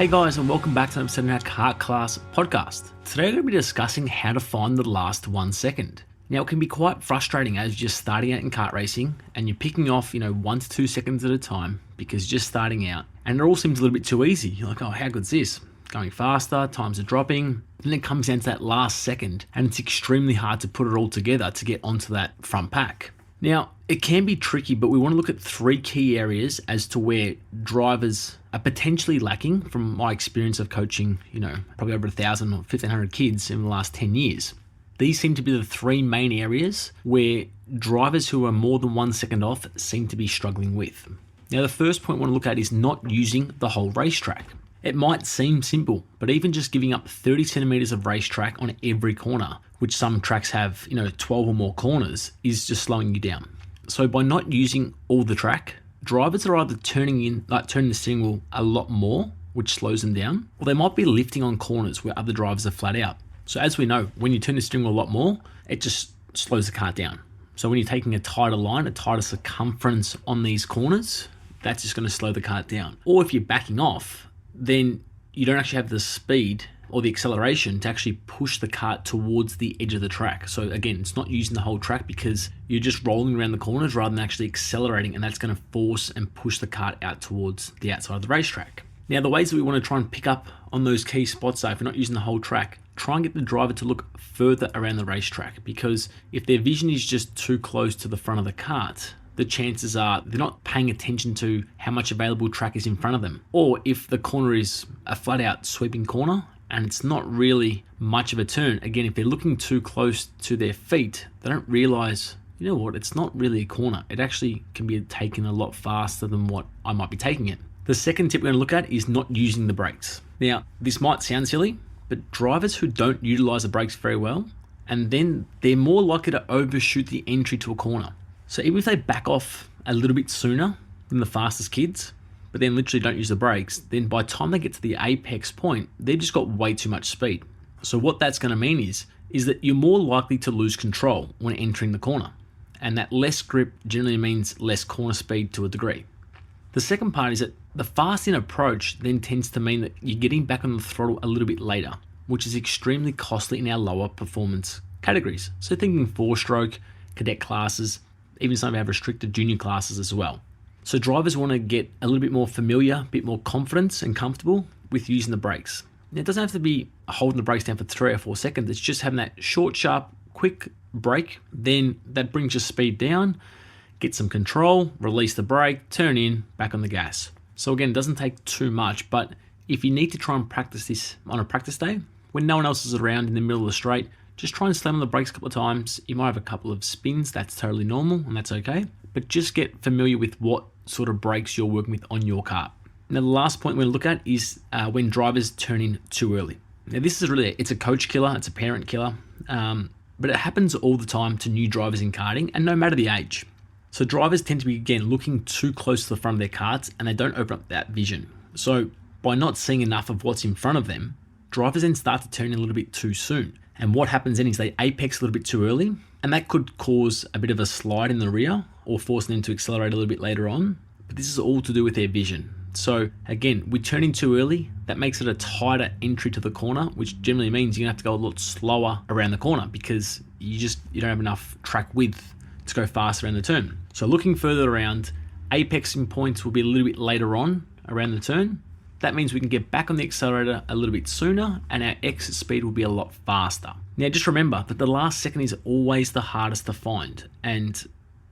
Hey guys, and welcome back to the Setting Out Kart Class podcast. Today we're going to be discussing how to find the last 1 second. Now it can be quite frustrating as you're just starting out in kart racing and you're picking off 1 to 2 seconds at a time because you're just starting out and it all seems a little bit too easy. You're like, oh, how good's this? Going faster, times are dropping. Then it comes down to that last second and it's extremely hard to put it all together to get onto that front pack. Now, it can be tricky, but we want to look at 3 key areas as to where drivers are potentially lacking from my experience of coaching, probably over 1,000 or 1,500 kids in the last 10 years. These seem to be the 3 main areas where drivers who are more than 1 second off seem to be struggling with. Now, the first point we want to look at is not using the whole racetrack. It might seem simple, but even just giving up 30 centimeters of racetrack on every corner, which some tracks have, 12 or more corners, is just slowing you down. So by not using all the track, drivers are either turning the steering wheel a lot more, which slows them down, or they might be lifting on corners where other drivers are flat out. So as we know, when you turn the steering wheel a lot more, it just slows the kart down. So when you're taking a tighter line, a tighter circumference on these corners, that's just going to slow the kart down. Or if you're backing off, then you don't actually have the speed or the acceleration to actually push the kart towards the edge of the track. So again, it's not using the whole track because you're just rolling around the corners rather than actually accelerating, and that's going to force and push the kart out towards the outside of the racetrack. Now, the ways that we want to try and pick up on those key spots are, if you're not using the whole track, try and get the driver to look further around the racetrack, because if their vision is just too close to the front of the kart, the chances are they're not paying attention to how much available track is in front of them. Or if the corner is a flat out sweeping corner and it's not really much of a turn, again, if they're looking too close to their feet, they don't realize, it's not really a corner. It actually can be taken a lot faster than what I might be taking it. The second tip we're going to look at is not using the brakes. Now, this might sound silly, but drivers who don't utilize the brakes very well, and then they're more likely to overshoot the entry to a corner. So even if they back off a little bit sooner than the fastest kids, but then literally don't use the brakes, then by the time they get to the apex point, they've just got way too much speed. So what that's going to mean is that you're more likely to lose control when entering the corner. And that less grip generally means less corner speed to a degree. The second part is that the fast-in approach then tends to mean that you're getting back on the throttle a little bit later, which is extremely costly in our lower performance categories. So thinking 4-stroke, cadet classes, even some have restricted junior classes as well. So drivers want to get a little bit more familiar, a bit more confidence and comfortable with using the brakes. Now, it doesn't have to be holding the brakes down for 3 or 4 seconds. It's just having that short, sharp, quick brake. Then that brings your speed down, get some control, release the brake, turn in, back on the gas. So again, it doesn't take too much, but if you need to try and practice this on a practice day, when no one else is around in the middle of the straight, just try and slam on the brakes a couple of times. You might have a couple of spins, that's totally normal and that's okay. But just get familiar with what sort of brakes you're working with on your kart. Now, the last point we're going to look at is when drivers turn in too early. Now, this is it's a coach killer, it's a parent killer, but it happens all the time to new drivers in karting, and no matter the age. So drivers tend to be, again, looking too close to the front of their karts, and they don't open up that vision. So by not seeing enough of what's in front of them, drivers then start to turn in a little bit too soon. And what happens then is they apex a little bit too early, and that could cause a bit of a slide in the rear or forcing them to accelerate a little bit later on. But this is all to do with their vision. So again, we turn in too early, that makes it a tighter entry to the corner, which generally means you're gonna have to go a lot slower around the corner because you don't have enough track width to go faster around the turn. So looking further around, apexing points will be a little bit later on around the turn. That means we can get back on the accelerator a little bit sooner and our exit speed will be a lot faster. Now, just remember that the last second is always the hardest to find. And,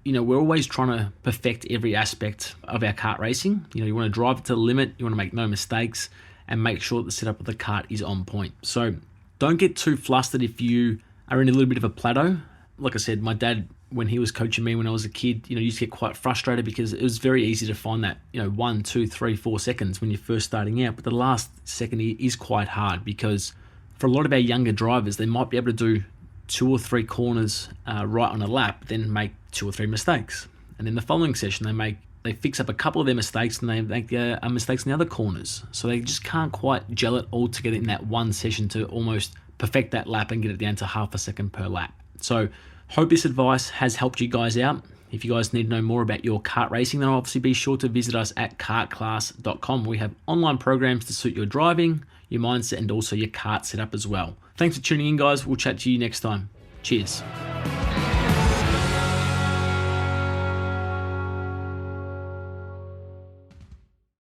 we're always trying to perfect every aspect of our kart racing. You want to drive it to the limit, you want to make no mistakes and make sure that the setup of the kart is on point. So don't get too flustered if you are in a little bit of a plateau. Like I said, my dad, when he was coaching me when I was a kid, used to get quite frustrated because it was very easy to find that, 1, 2, 3, 4 seconds when you're first starting out. But the last second is quite hard because for a lot of our younger drivers, they might be able to do 2 or 3 corners right on a lap, then make 2 or 3 mistakes. And then the following session, they fix up a couple of their mistakes and they make mistakes in the other corners. So they just can't quite gel it all together in that one session to almost perfect that lap and get it down to half a second per lap. So hope this advice has helped you guys out. If you guys need to know more about your kart racing, then obviously be sure to visit us at kartclass.com. We have online programs to suit your driving, your mindset, and also your kart setup as well. Thanks for tuning in, guys. We'll chat to you next time. Cheers.